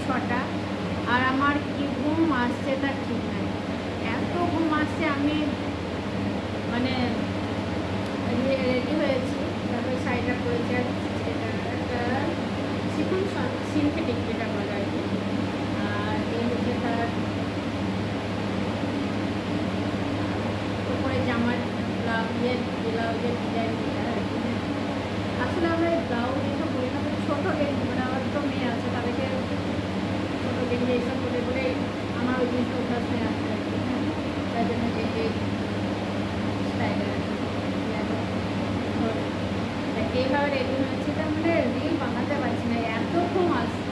6টা, আর আমার কি ঘুম আসছে তার ঠিক নাই। এত ঘুম আসছে, আমি মানে রেডি হয়েছি, তারপরে শাড়িটা পরেছি, আর এটা একটা শিফন সিনথেটিক যেটা বলে আর কি। আর এই হচ্ছে তার উপরে জামার ব্লাউজের ডিজাইন যেটা আর কি। আসলে আমরা ব্লাউজ এসব পরি না, ছোটো গেঞ্জি, মানে আমার তো মেয়ে আছে, তাদেরকে ছোটো গেঞ্জি এইসব পরে পরে আমার ওই জিনিসটা অভ্যাস হয়ে আছে আর কি। হ্যাঁ, তাই জন্য গেঞ্জি স্টাইলের আর কি। এইভাবে রেডি হয়েছিলাম, মানে রিল বানাতে পারছি না, এত ঘুম আসছে।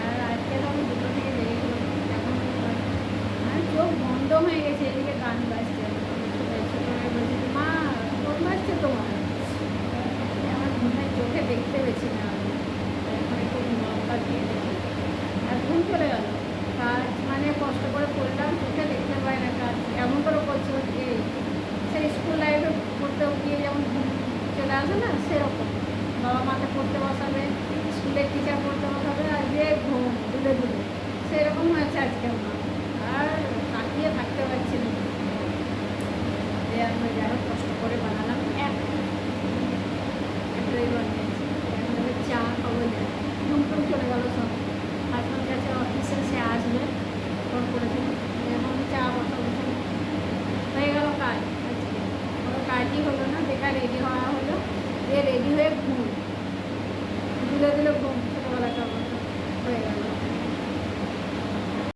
আর আজকে তো আমি 2টো থেকে লেগে গেলাম, এখন আর চোখ বন্ধ হয়ে গেছে, এদিকে গান বাজছে। ছোটো মেয়ে বলছে, মা কোন বাজছে তোমার? আমার ঘুমের চোখে দেখতে পেয়েছি না আমি, এখন একটু ঘুমাবটা দিয়ে দেখি, আর ঘুম চলে গেল। কাজ মানে কষ্ট করে করলাম, চোখে দেখতে পাই না কাজ, এমন করে করছে এই সেই স্কুল লাইফে পড়তেও গিয়ে যেমন ঘুম চলে আসে না, সেরকম বাবা মাকে পড়তে বসাবে, স্কুলের টিচার পড়তে বসাবে, আর যে ঘুম দুলে দুলে, সেরকম হয়েছে আজকে আমার। আর তাকিয়ে থাকতে পারছি না, যে আমরা যারা কষ্ট করে